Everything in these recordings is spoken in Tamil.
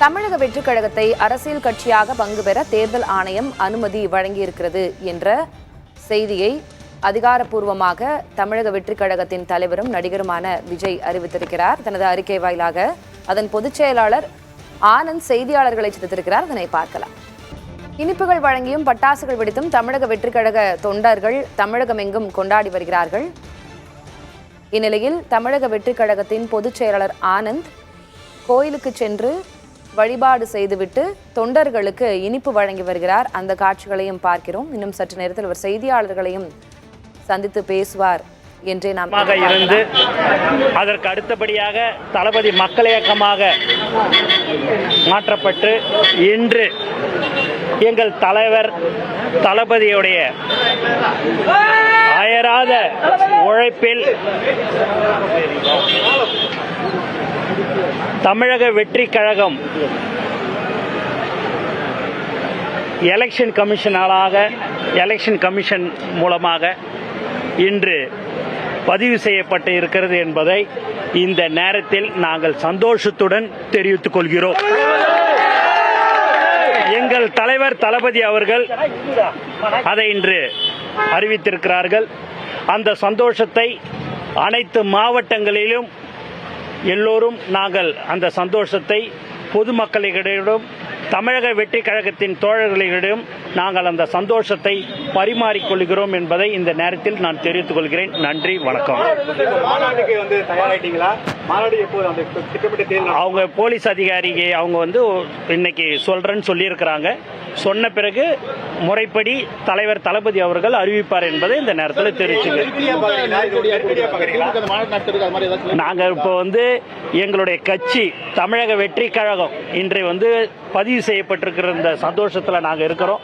தமிழக வெற்றிக் கழகத்தை அரசியல் கட்சியாக பங்கு பெற தேர்தல் ஆணையம் அனுமதி வழங்கியிருக்கிறது என்ற செய்தியை அதிகாரப்பூர்வமாக தமிழக வெற்றிக் கழகத்தின் தலைவரும் நடிகருமான விஜய் அறிவித்திருக்கிறார். தனது அறிக்கை வாயிலாக அதன் பொதுச் செயலாளர் ஆனந்த் செய்தியாளர்களை சந்தித்திருக்கிறார். அதனை பார்க்கலாம். இனிப்புகள் வழங்கியும் பட்டாசுகள் வெடித்தும் தமிழக வெற்றிக் கழக தொண்டர்கள் தமிழகமெங்கும் கொண்டாடி வருகிறார்கள். இந்நிலையில் தமிழக வெற்றிக் கழகத்தின் பொதுச் செயலாளர் ஆனந்த் கோயிலுக்கு சென்று வழிபாடு செய்துவிட்டு தொண்டர்களுக்கு இனிப்பு வழங்கி வருகிறார். அந்த காட்சிகளையும் பார்க்கிறோம். இன்னும் சற்று நேரத்தில் அவர் செய்தியாளர்களையும் சந்தித்து பேசுவார் என்றே நாம் இருந்து அதற்கு அடுத்தபடியாக தளபதி மக்கள் இயக்கமாக மாற்றப்பட்டு இன்று எங்கள் தலைவர் தளபதியுடைய அயராத உழைப்பில் தமிழக வெற்றிக் கழகம் எலெக்ஷன் கமிஷன் மூலமாக இன்று பதிவு செய்யப்பட்டு இருக்கிறது என்பதை இந்த நேரத்தில் நாங்கள் சந்தோஷத்துடன் தெரிவித்துக் கொள்கிறோம். எங்கள் தலைவர் தளபதி அவர்கள் அதை இன்று அறிவித்திருக்கிறார்கள். அந்த சந்தோஷத்தை அனைத்து மாவட்டங்களிலும் எல்லோரும் நாங்கள் அந்த சந்தோஷத்தை பொதுமக்களிடம் தமிழக வெற்றிக் கழகத்தின் தோழர்களிடம் நாங்கள் அந்த சந்தோஷத்தை பரிமாறிக்கொள்கிறோம் என்பதை இந்த நேரத்தில் நான் தெரிவித்துக் கொள்கிறேன். நன்றி, வணக்கம். அவங்க போலீஸ் அதிகாரிக்கு அவங்க இன்னைக்கு சொல்றேன்னு சொல்லியிருக்கிறாங்க. சொன்ன பிறகு முறைப்படி தலைவர் தளபதி அவர்கள் அறிவிப்பார் என்பதை இந்த நேரத்தில் தெரிவிச்சுக்கிறேன். நாங்கள் இப்போ எங்களுடைய கட்சி தமிழக வெற்றிக் கழகம் இன்றை பதிவு செய்யப்பட்டிருக்கிற இந்த சந்தோஷத்தில் நாங்கள் இருக்கிறோம்.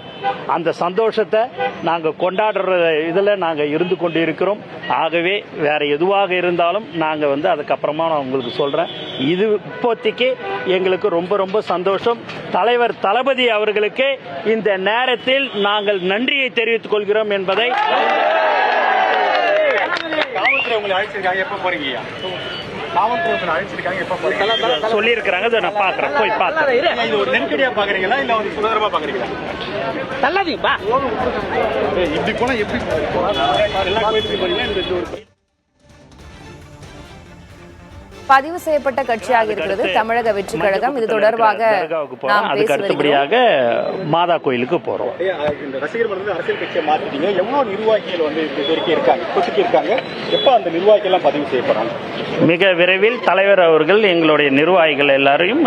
அந்த சந்தோஷத்தை நாங்கள் கொண்டாடுற இதில் நாங்கள் இருந்து கொண்டு இருக்கிறோம். ஆகவே வேற எதுவாக இருந்தாலும் நாங்கள் அதுக்கப்புறமா நான் உங்களுக்கு சொல்கிறேன். இது இப்போதைக்கு எங்களுக்கு ரொம்ப ரொம்ப சந்தோஷம். தலைவர் தளபதி அவர்களுக்கு இந்த நேரத்தில் நாங்கள் நன்றியை தெரிவித்துக் கொள்கிறோம் என்பதை சொல்லியிருக்கிறாங்க. நான் பார்க்குறேன், போய் பார்க்குறேன். நெருக்கடியா பார்க்குறீங்களா இல்லை சுதந்திரமா பார்க்குறீங்களா? நல்லாதீங்கப்பா. இப்படி போனால் எப்படி எல்லா கோயிலுக்கும் போறீங்களா? பதிவு செய்யப்பட்ட கட்சியாக இருக்கிறது தமிழக வெற்றிக் கழகம். இது தொடர்பாக அதுக்கு அடுத்தபடியாக மாதா கோயிலுக்கு போறோம். அரசியல் கட்சியை மாத்திட்டீங்க. எவ்வளவு நிர்வாகிகள் இருக்காங்க? எப்ப அந்த நிர்வாகிகள் எல்லாம் பதிவு செய்யப்படுறாங்க? மிக விரைவில் தலைவர் அவர்கள் எங்களுடைய நிர்வாகிகள் எல்லாரையும்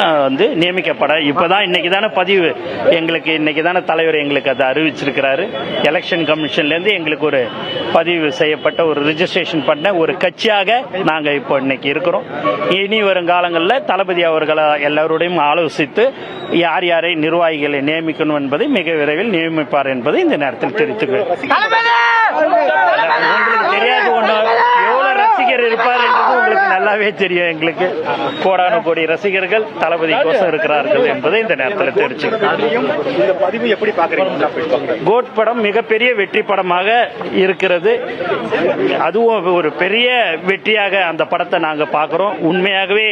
நியமிக்கப்பட இப்பதான் இன்னைக்கு தானே பதிவு எங்களுக்கு இன்னைக்கு தானே தலைவர் எங்களுக்கு அதை அறிவிச்சிருக்கிறாரு. எலெக்ஷன் கமிஷன்ல இருந்து எங்களுக்கு ஒரு பதிவு செய்யப்பட்ட ஒரு ரிஜிஸ்ட்ரேஷன் பண்ண ஒரு கட்சியாக நாங்க இப்போ இன்னைக்கு இருக்கிறோம். இனி வரும் காலங்களில் தளபதி அவர்களை எல்லாரோடையும் ஆலோசித்து யார் யாரை நிர்வாகிகளை நியமிக்கணும் என்பதை மிக விரைவில் நியமிப்பார் என்பதை இந்த நேரத்தில் தெரிவித்துக்கிறேன். தெரியாது எவ்வளவு ரசிகர் இருப்பார் என்பது உங்களுக்கு நல்லாவே தெரியும். எங்களுக்கு கோடான கோடி ரசிகர்கள் தளபதி கோசம் இருக்கிறார்கள் என்பதை இந்த நேரத்தில் தெரிவிச்சுக்கிறேன். கோட் படம் மிகப்பெரிய வெற்றி படமாக இருக்கிறது. அதுவும் ஒரு பெரிய வெற்றியாக அந்த படத்தை நாங்க பார்க்கிறோம். உண்மையாகவே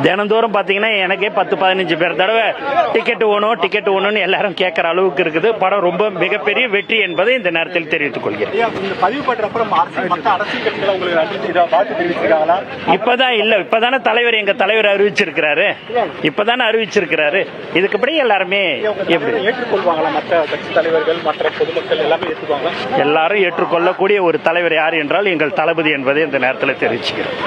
தினந்தோறும் பாத்தீங்கன்னா எனக்கே 10-15 பேர் தடவை டிக்கெட் வேணும்னு எல்லாரும் கேட்கிற அளவுக்கு இருக்குது. படம் ரொம்ப மிகப்பெரிய வெற்றி என்பதை இந்த நேரத்தில் தெரிவித்துக் கொள்கிறேன். இப்பதானே தலைவர் எங்க தலைவர் அறிவிச்சிருக்கிறாரு. இதுக்குப்படி எல்லாருமே எல்லாரும் ஏற்றுக்கொள்ளக்கூடிய ஒரு தலைவர் யார் என்றால் எங்கள் தளபதி என்பதை இந்த நேரத்தில் தெரிவிச்சுக்கிறேன்.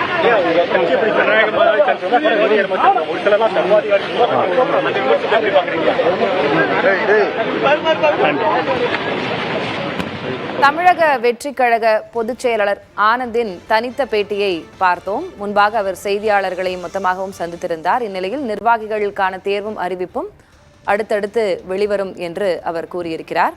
தமிழக வெற்றிக் கழக பொதுச் செயலாளர் ஆனந்தின் தனித்த பேட்டியை பார்த்தோம். முன்பாக அவர் செய்தியாளர்களை மொத்தமாகவும் சந்தித்திருந்தார். இந்நிலையில் நிர்வாகிகளுக்கான தேர்வும் அறிவிப்பும் அடுத்தடுத்து வெளிவரும் என்று அவர் கூறியிருக்கிறார்.